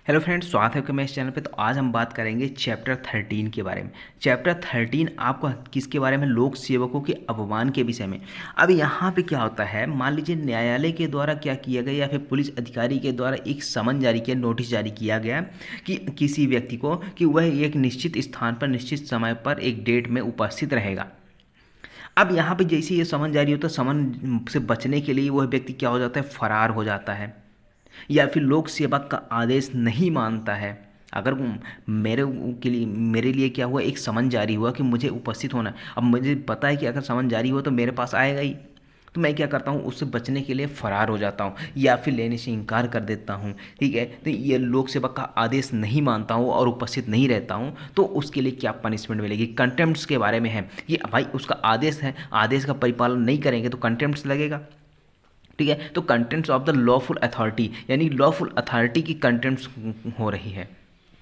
Hello friends, स्वागत है आपका मेरे इस चैनल पे। तो आज हम बात करेंगे चैप्टर 13 के बारे में। चैप्टर 13 आपको किसके बारे में? लोक सेवकों के अपमान के विषय में। अब यहाँ पे क्या होता है, मान लीजिए न्यायालय के द्वारा क्या किया गया या फिर पुलिस अधिकारी के द्वारा एक समन जारी किया, नोटिस जारी किया गया कि किसी व्यक्ति को कि वह एक निश्चित स्थान पर निश्चित समय पर एक डेट में उपस्थित रहेगा। अब यहाँ पे जैसे ये समन जारी होता है, समन से बचने के लिए वह व्यक्ति क्या हो जाता है, फरार हो जाता है या फिर लोक सेवक का आदेश नहीं मानता है। अगर मेरे मेरे लिए क्या हुआ, एक समन जारी हुआ कि मुझे उपस्थित होना है। अब मुझे पता है कि अगर समन जारी हुआ तो मेरे पास आएगा ही, तो मैं क्या करता हूँ, उससे बचने के लिए फरार हो जाता हूँ या फिर लेने से इनकार कर देता हूँ। ठीक है, तो ये लोक सेवक का आदेश नहीं मानता हूँ और उपस्थित नहीं रहता हूँ, तो उसके लिए क्या पनिशमेंट मिलेगी? कंटेम्प्ट्स के बारे में है ये। भाई उसका आदेश है, आदेश का परिपालन नहीं करेंगे तो कंटेम्प्ट्स लगेगा। ठीक है, तो contents of the lawful authority, यानी लॉफुल अथॉरिटी की कंटेंट्स हो रही है,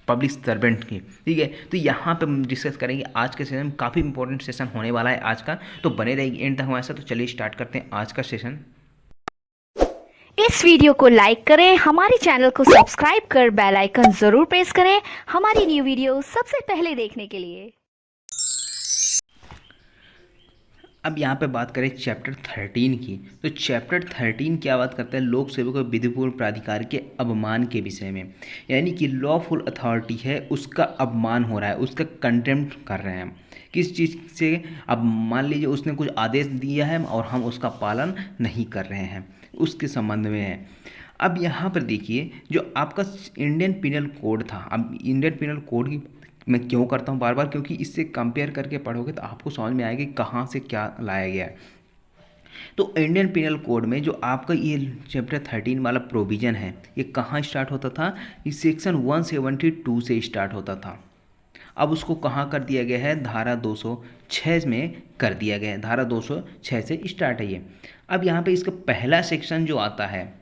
पब्लिक सर्वेंट की। ठीक है, तो यहाँ पे हम डिस्कस करेंगे आज के सेशन में। काफ़ी इंपॉर्टेंट सेशन होने वाला है आज का, तो बने रहेगी एंड तक हमारे साथ। तो चलिए स्टार्ट करते हैं आज का सेशन। इस वीडियो को लाइक करें, हमारे चैनल को सब्सक्राइब कर बेल आइकन जरूर प्रेस करें हमारी न्यू वीडियो सबसे पहले देखने के लिए। अब यहाँ पे बात करें चैप्टर 13 की, तो चैप्टर 13 क्या बात करता है? लोक सेवकों और विधिपूर्ण प्राधिकार के अपमान के विषय में। यानी कि लॉफुल अथॉरिटी है, उसका अपमान हो रहा है, उसका कंटेम्प्ट कर रहे हैं। किस चीज़ से? अब मान लीजिए उसने कुछ आदेश दिया है और हम उसका पालन नहीं कर रहे हैं, उसके संबंध में है। अब यहाँ पर देखिए, जो आपका इंडियन पिनल कोड था, अब इंडियन पिनल कोड की मैं क्यों करता हूँ बार बार, क्योंकि इससे कंपेयर करके पढ़ोगे तो आपको समझ में आएगा कि कहाँ से क्या लाया गया है। तो इंडियन पिनल कोड में जो आपका ये चैप्टर 13 वाला प्रोविज़न है, ये कहाँ स्टार्ट होता था? इस सेक्शन 172 से स्टार्ट होता था। अब उसको कहाँ कर दिया गया है? धारा 206 में कर दिया गया है। धारा 206 से स्टार्ट है ये। अब यहाँ पे इसका पहला सेक्शन जो आता है,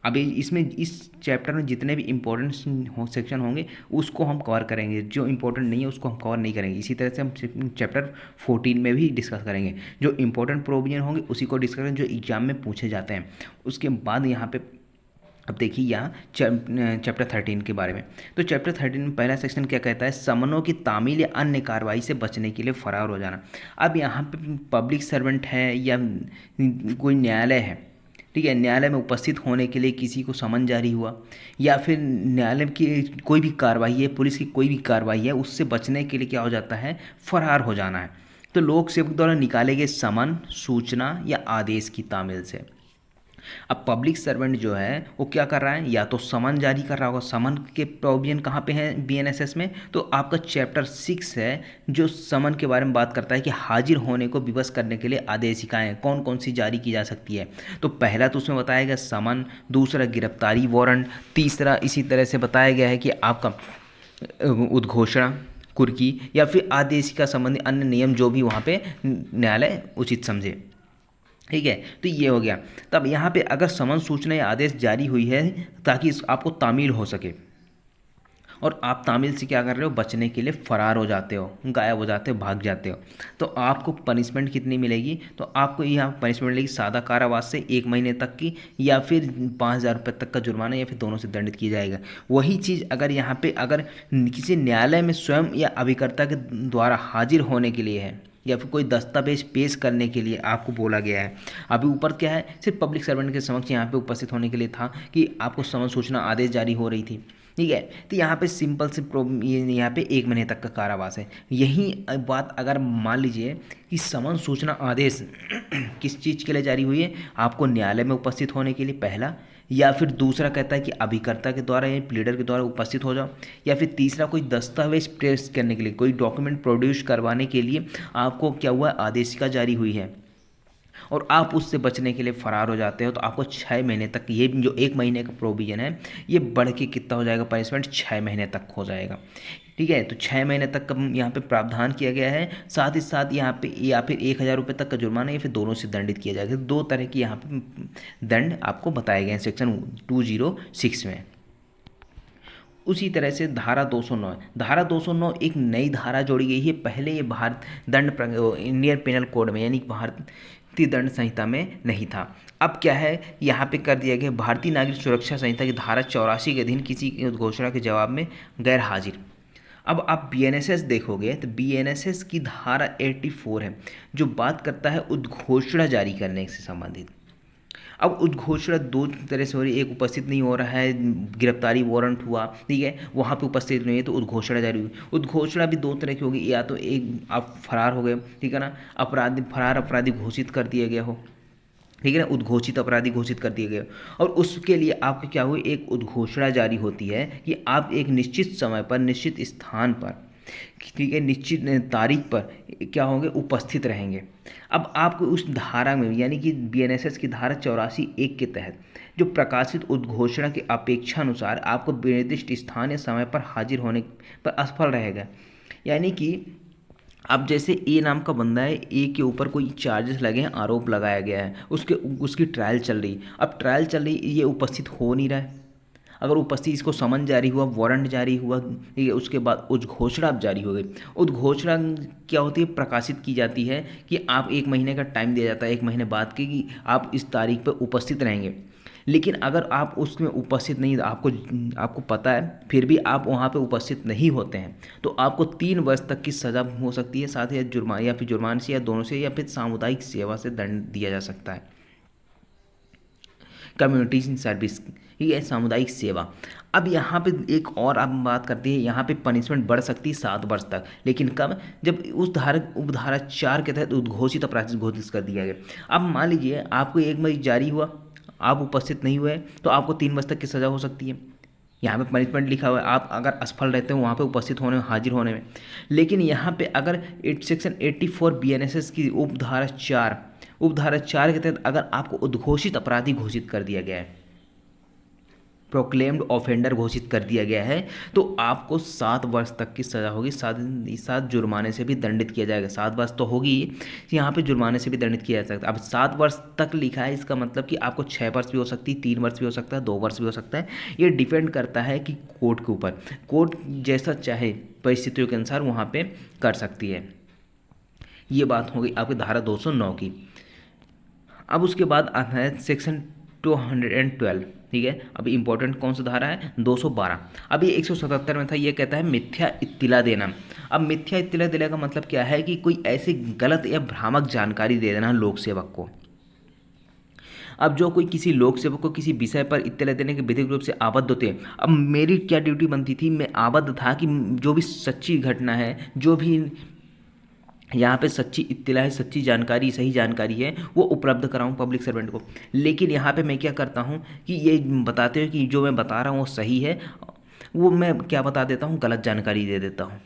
अभी इसमें इस चैप्टर में जितने भी इंपॉर्टेंट सेक्शन होंगे उसको हम कवर करेंगे, जो इंपॉर्टेंट नहीं है उसको हम कवर नहीं करेंगे। इसी तरह से हम चैप्टर 14 में भी डिस्कस करेंगे, जो इंपॉर्टेंट प्रोविजन होंगे उसी को डिस्कस करेंगे, जो एग्जाम में पूछे जाते हैं। उसके बाद यहाँ पे अब देखिए यहाँ चैप्टर 13 के बारे में। तो चैप्टर 13 में पहला सेक्शन क्या कहता है? समनों की तामील या अन्य कार्रवाई से बचने के लिए फरार हो जाना। अब यहाँ पे पब्लिक सर्वेंट है या कोई न्यायालय है, ठीक है, न्यायालय में उपस्थित होने के लिए किसी को समन जारी हुआ या फिर न्यायालय की कोई भी कार्रवाई है, पुलिस की कोई भी कार्रवाई है, उससे बचने के लिए क्या हो जाता है? फरार हो जाना है। तो लोक सेवक द्वारा निकाले गए समन, सूचना या आदेश की तामील से। अब पब्लिक सर्वेंट जो है वो क्या कर रहा है? या तो समन जारी कर रहा होगा। समन के प्रोविजन कहाँ पे हैं बीएनएसएस में? तो आपका चैप्टर 6 है जो समन के बारे में बात करता है कि हाजिर होने को विवश करने के लिए आदेशिकाएँ कौन कौन सी जारी की जा सकती है। तो पहला तो उसमें बताया गया समन, दूसरा गिरफ्तारी वारंट, तीसरा इसी तरह से बताया गया है कि आपका उद्घोषणा, कुर्की या फिर आदेशिका संबंधी अन्य नियम जो भी वहाँ पे न्यायालय उचित समझे। ठीक है, तो ये हो गया। तब यहाँ पे अगर समन, सूचना या आदेश जारी हुई है ताकि आपको तामील हो सके और आप तामील से क्या कर रहे हो? बचने के लिए फरार हो जाते हो, गायब हो जाते हो, भाग जाते हो, तो आपको पनिशमेंट कितनी मिलेगी? तो आपको यहाँ पनिशमेंट मिलेगी सादा कारावास से 1 महीने तक की, या फिर 5,000 रुपये तक का जुर्माना, या फिर दोनों से दंडित किया जाएगा। वही चीज़ अगर यहाँ पे अगर किसी न्यायालय में स्वयं या अभिकर्ता के द्वारा हाजिर होने के लिए है या फिर कोई दस्तावेज पेश करने के लिए आपको बोला गया है। अभी ऊपर क्या है, सिर्फ पब्लिक सर्वेंट के समक्ष यहाँ पे उपस्थित होने के लिए था कि आपको समन, सूचना, आदेश जारी हो रही थी। ठीक है, तो यहाँ पे सिंपल से ये यहाँ पे 1 महीने तक का कारावास है। यही बात अगर मान लीजिए कि समन, सूचना, आदेश किस चीज़ के लिए जारी हुई है? आपको न्यायालय में उपस्थित होने के लिए पहला, या फिर दूसरा कहता है कि अभिकर्ता के द्वारा या प्लीडर के द्वारा उपस्थित हो जाओ, या फिर तीसरा कोई दस्तावेज पेश करने के लिए, कोई डॉक्यूमेंट प्रोड्यूस करवाने के लिए आपको क्या हुआ? आदेशिका जारी हुई है और आप उससे बचने के लिए फरार हो जाते हो, तो आपको 6 महीने तक, ये जो 1 महीने का प्रोविज़न है ये बढ़ के कितना हो जाएगा? पनिशमेंट 6 महीने तक हो जाएगा। ठीक है, तो 6 महीने तक का यहाँ पे प्रावधान किया गया है। साथ ही साथ यहाँ पे या फिर 1,000 रुपये तक का जुर्माना, या फिर दोनों से दंडित किया जाएगा। दो तरह की यहाँ पे दंड आपको बताए गए हैं सेक्शन 206 में। उसी तरह से धारा 209, धारा 209 एक नई धारा जोड़ी गई है। पहले ये भारत इंडियन पेनल कोड में, यानी भारत दंड संहिता में नहीं था। अब क्या है, यहाँ पे कर दिया गया भारतीय नागरिक सुरक्षा संहिता की धारा 84 के अधीन किसी की उद्घोषणा के जवाब में गैर हाजिर। अब आप बीएनएसएस देखोगे तो बीएनएसएस की धारा 84 है जो बात करता है उद्घोषणा जारी करने से संबंधित। अब उद्घोषणा दो तरह से हो रही है, एक उपस्थित नहीं हो रहा है, गिरफ्तारी वारंट हुआ, ठीक है, वहाँ पे उपस्थित नहीं है तो उद्घोषणा जारी हुई। उद्घोषणा भी दो तरह की होगी, या तो एक आप फरार हो गए, ठीक है ना, फरार अपराधी घोषित कर दिया गया हो, ठीक है ना, उद्घोषित अपराधी घोषित कर दिए गए, और उसके लिए आपके क्या हुई, एक उद्घोषणा जारी होती है कि आप एक निश्चित समय पर, निश्चित स्थान पर, ठीक है, निश्चित तारीख पर क्या होंगे, उपस्थित रहेंगे। अब आपको उस धारा में, यानी कि बीएनएसएस की धारा 84(1) के तहत जो प्रकाशित उद्घोषणा की अपेक्षा अनुसार आपको निर्दिष्ट स्थान या समय पर हाजिर होने पर असफल रहेगा। यानी कि अब जैसे ए नाम का बंदा है, ए के ऊपर कोई चार्जेस लगे हैं, आरोप लगाया गया है, उसकी ट्रायल चल रही, अब ट्रायल चल रही, ये उपस्थित हो नहीं रहा है। अगर उपस्थित, इसको समन जारी हुआ, वारंट जारी हुआ, ठीक है, उसके बाद उद्घोषणा अब जारी हो गई। उद्घोषणा क्या होती है, प्रकाशित की जाती है कि आप 1 महीने का टाइम दिया जाता है, 1 महीने बाद के कि आप इस तारीख पर उपस्थित रहेंगे। लेकिन अगर आप उसमें उपस्थित नहीं, आपको पता है, फिर भी आप वहाँ पे उपस्थित नहीं होते हैं, तो आपको 3 वर्ष तक की सज़ा हो सकती है, साथ ही जुर्माना, या फिर जुर्माने से, या दोनों से, या फिर सामुदायिक सेवा से दंड दिया जा सकता है। कम्युनिटी सर्विस, ये है सामुदायिक सेवा। अब यहाँ पे एक और आप बात करते हैं, यहाँ पे पनिशमेंट बढ़ सकती है 7 वर्ष तक, लेकिन कब, जब उस उपधारा 4 के तहत उद्घोषित अपराधी घोषित कर दिया गया। अब मान लीजिए आपको 1 मई जारी हुआ, आप उपस्थित नहीं हुए, तो आपको 3 वर्ष तक की सज़ा हो सकती है। यहाँ पे पनिशमेंट लिखा हुआ है, आप अगर असफल रहते हो वहाँ पे उपस्थित होने में, हाजिर होने में। लेकिन यहाँ पे अगर सेक्शन 84 बीएनएसएस की उपधारा 4 के तहत अगर आपको उद्घोषित अपराधी घोषित कर दिया गया है, प्रोक्लेम्ड ऑफेंडर घोषित कर दिया गया है, तो आपको 7 वर्ष तक की सज़ा होगी, साथ जुर्माने से भी दंडित किया जाएगा। 7 वर्ष तो होगी, यहाँ पे जुर्माने से भी दंडित किया जा सकता है। अब 7 वर्ष तक लिखा है, इसका मतलब कि आपको 6 वर्ष भी हो सकती है, 3 वर्ष भी हो सकता है, 2 वर्ष भी हो सकता है। ये डिपेंड करता है कि कोर्ट के ऊपर, कोर्ट जैसा चाहे परिस्थितियों के अनुसार वहाँ पर कर सकती है। ये बात हो गई आपकी धारा 209 की। अब उसके बाद आता है सेक्शन 212, ठीक है। अभी इंपॉर्टेंट कौन सा धारा है, 212। अभी 177 में था, ये कहता है मिथ्या इत्तिला देना। अब मिथ्या इत्तिला देने का मतलब क्या है कि कोई ऐसी गलत या भ्रामक जानकारी दे देना लोक सेवक को। अब जो कोई किसी लोक सेवक को किसी विषय पर इत्तिला देने के विधिक रूप से आबद्ध होते हैं, अब मेरी क्या ड्यूटी बनती थी, मैं आबद्ध था कि जो भी सच्ची घटना है, जो भी यहाँ पे सच्ची इत्तिला है, सच्ची जानकारी, सही जानकारी है, वो उपलब्ध कराऊँ पब्लिक सर्वेंट को। लेकिन यहाँ पे मैं क्या करता हूँ कि ये बताते हुए कि जो मैं बता रहा हूँ वो सही है, वो मैं क्या बता देता हूँ, गलत जानकारी दे देता हूँ।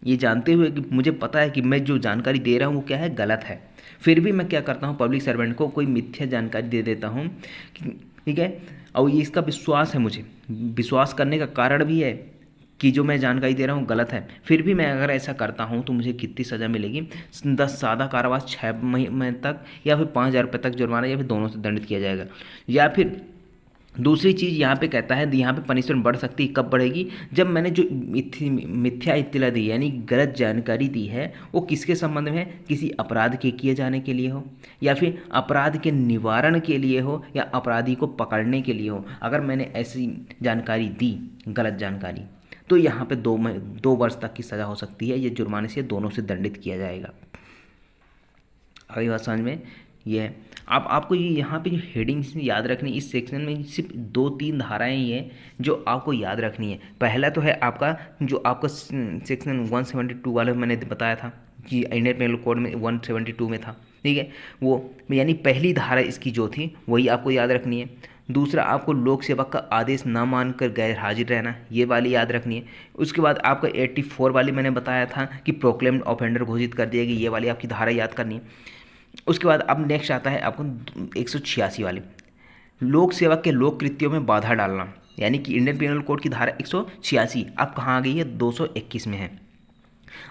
ये जानते हुए कि मुझे पता है कि मैं जो जानकारी दे रहा हूँ वो क्या है, गलत है, फिर भी मैं क्या करता हूँ, पब्लिक सर्वेंट को कोई मिथ्या जानकारी दे देता हूँ, ठीक है। और ये इसका विश्वास है, मुझे विश्वास करने का कारण भी है कि जो मैं जानकारी दे रहा हूँ गलत है, फिर भी मैं अगर ऐसा करता हूँ तो मुझे कितनी सज़ा मिलेगी, 10 सादा कारावास, 6 महीने तक, या फिर 5,000 रुपये तक जुर्माना, या फिर दोनों से दंडित किया जाएगा। या फिर दूसरी चीज़ यहाँ पे कहता है, यहाँ पे पनिशमेंट बढ़ सकती है, कब बढ़ेगी, जब मैंने जो मिथ्या इत्तिला दी, यानी गलत जानकारी दी है, वो किसके संबंध में है, किसी अपराध के किए जाने के लिए हो, या फिर अपराध के निवारण के लिए हो, या अपराधी को पकड़ने के लिए हो। अगर मैंने ऐसी जानकारी दी, गलत जानकारी, तो यहाँ पे 2 वर्ष तक की सज़ा हो सकती है, ये जुर्माने से, दोनों से दंडित किया जाएगा। अगली बात समझ में ये है। अब आपको ये यहाँ पे जो हेडिंग्स याद रखनी, इस सेक्शन में सिर्फ 2-3 धाराएं ही हैं जो आपको याद रखनी है। पहला तो है आपका जो आपका सेक्शन 172 वाला मैंने बताया था कि इंडियन पेनल कोड में 172 में था, ठीक है, वो यानी पहली धारा इसकी जो थी वही आपको याद रखनी है। दूसरा, आपको लोक सेवक का आदेश न मानकर गैर हाजिर रहना, ये वाली याद रखनी है। उसके बाद आपका 84 वाली मैंने बताया था कि प्रोक्लेम्ड ऑफेंडर घोषित कर दिया गया, ये वाली आपकी धारा याद करनी है। उसके बाद अब नेक्स्ट आता है आपको 186 वाली, लोक सेवक के लोक कृत्यों में बाधा डालना, यानी कि इंडियन पेनल कोड की धारा 186 अब कहाँ आ गई है, 221 में है।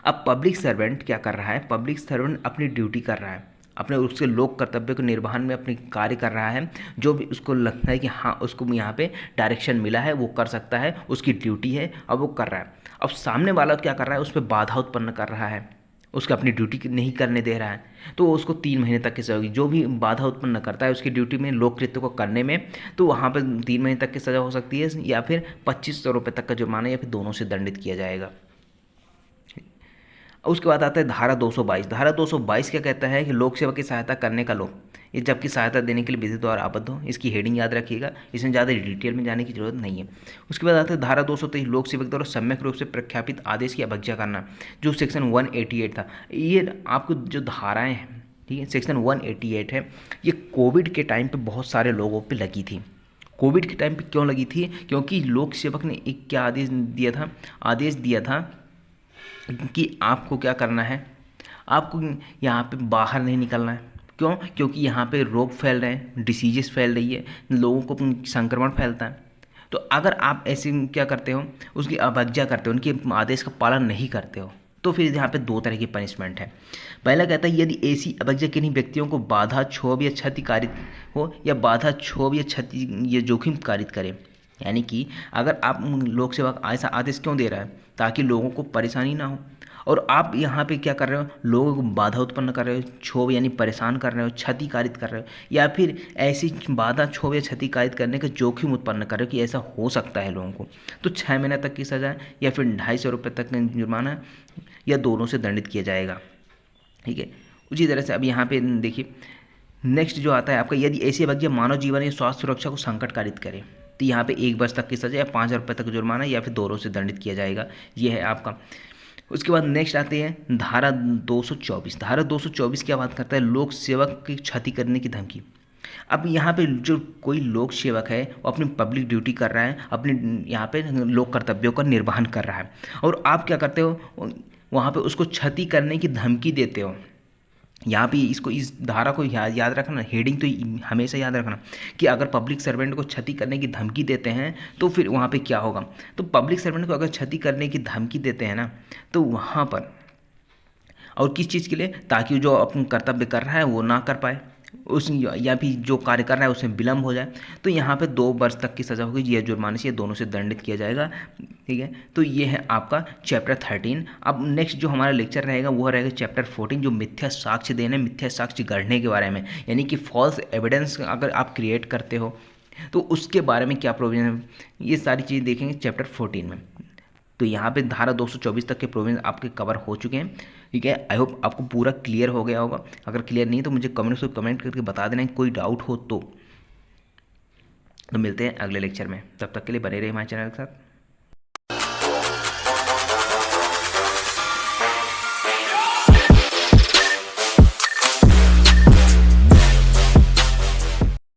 अब पब्लिक सर्वेंट क्या कर रहा है, पब्लिक सर्वेंट अपनी ड्यूटी कर रहा है, अपने उसके लोक कर्तव्य के निर्वहन में अपनी कार्य कर रहा है, जो भी उसको लगता है कि हाँ उसको यहाँ पे डायरेक्शन मिला है वो कर सकता है, उसकी ड्यूटी है, अब वो कर रहा है। अब सामने वाला क्या कर रहा है, उस पर बाधा उत्पन्न कर रहा है, उसको अपनी ड्यूटी नहीं करने दे रहा है, तो उसको 3 महीने तक की सज़ा होगी। जो भी बाधा उत्पन्न करता है उसकी ड्यूटी में लोककृत्य को करने में, तो वहाँ पर 3 महीने तक की सज़ा हो सकती है, या फिर 2500 रुपये तक का जुर्माना, या फिर दोनों से दंडित किया जाएगा। उसके बाद आता है धारा 222। धारा 222 क्या कहता है कि लोक सेवा की सहायता करने का लोग, ये जबकि सहायता देने के लिए विधि द्वारा आबद्ध हो। इसकी हेडिंग याद रखिएगा, इसमें ज़्यादा डिटेल में जाने की जरूरत नहीं है। उसके बाद आता है धारा 223, लोक सेवक द्वारा सम्यक रूप से प्रख्यापित आदेश की अवज्ञा करना, जो सेक्शन 188 था। ये आपको जो धाराएँ हैं, ठीक है, सेक्शन 188 है, ये कोविड के टाइम पर बहुत सारे लोगों पर लगी थी। कोविड के टाइम पे क्यों लगी थी? क्योंकि लोक सेवक ने एक क्या आदेश दिया था कि आपको क्या करना है, आपको यहाँ पे बाहर नहीं निकलना है। क्यों? क्योंकि यहाँ पे रोग फैल रहे हैं, डिसीजेस फैल रही है, लोगों को संक्रमण फैलता है। तो अगर आप ऐसे क्या करते हो, उसकी अवज्ञा करते हो, उनके आदेश का पालन नहीं करते हो, तो फिर यहाँ पे 2 तरह की पनिशमेंट है। पहला कहता है यदि ऐसी अवज्ञा किन्हीं व्यक्तियों को बाधा, क्षोभ या क्षति कारित हो, या बाधा, क्षोभ या क्षति या जोखिम कारित करे। यानी कि अगर आप लोक सेवक ऐसा आदेश क्यों दे रहा है, ताकि लोगों को परेशानी ना हो, और आप यहाँ पे क्या कर रहे हो, लोगों को बाधा उत्पन्न कर रहे हो, क्षोभ यानी परेशान कर रहे हो, क्षति कारित कर रहे हो, या फिर ऐसी बाधा, क्षोभ या क्षति कारित करने का जोखिम उत्पन्न कर रहे हो कि ऐसा हो सकता है लोगों को, तो 6 महीने तक की सजा है, या फिर 250 रुपये तक का जुर्माना, या दोनों से दंडित किया जाएगा। ठीक है, उसी तरह से अब यहाँ पे देखिए नेक्स्ट जो आता है आपका, यदि ऐसी अवज्ञा मानव जीवन या स्वास्थ्य सुरक्षा को संकट कारित करे, तो यहाँ पे 1 वर्ष तक की सजा या 5,000 रुपये तक जुर्माना, या फिर दोनों से दंडित किया जाएगा। ये है आपका। उसके बाद नेक्स्ट आते हैं धारा 224। धारा 224 क्या बात करता है, लोक सेवक की क्षति करने की धमकी। अब यहाँ पे जो कोई लोक सेवक है वो अपनी पब्लिक ड्यूटी कर रहा है, अपने यहाँ पे लोक कर्तव्यों का निर्वहन कर रहा है, और आप क्या करते हो, वहाँ पे उसको क्षति करने की धमकी देते हो। यहाँ पे इसको, इस धारा को याद रखना, हेडिंग तो हमेशा याद रखना कि अगर पब्लिक सर्वेंट को क्षति करने की धमकी देते हैं तो फिर वहाँ पे क्या होगा। तो पब्लिक सर्वेंट को अगर क्षति करने की धमकी देते हैं ना, तो वहाँ पर, और किस चीज़ के लिए, ताकि जो अपन कर्तव्य कर रहा है वो ना कर पाए, उस या भी जो कार्य कर रहा है उसमें विलम्ब हो जाए, तो यहाँ पे 2 वर्ष तक की सज़ा होगी, या जुर्माने से, दोनों से दंडित किया जाएगा। ठीक है, तो ये है आपका चैप्टर 13। अब नेक्स्ट जो हमारा लेक्चर रहेगा वो रहेगा चैप्टर 14, जो मिथ्या साक्ष्य देने, मिथ्या साक्ष्य गढ़ने के बारे में, यानी कि फॉल्स एविडेंस अगर आप क्रिएट करते हो तो उसके बारे में क्या प्रोविजन है, ये सारी चीज़ देखेंगे चैप्टर 14 में। तो यहाँ पे धारा 224 तक के प्रोविजन आपके कवर हो चुके हैं। ठीक है, आई होप आपको पूरा क्लियर हो गया होगा। अगर क्लियर नहीं तो मुझे कमेंट करके बता देना, कोई डाउट हो तो मिलते हैं अगले लेक्चर में। तब तक के लिए बने रहिए हमारे चैनल के साथ।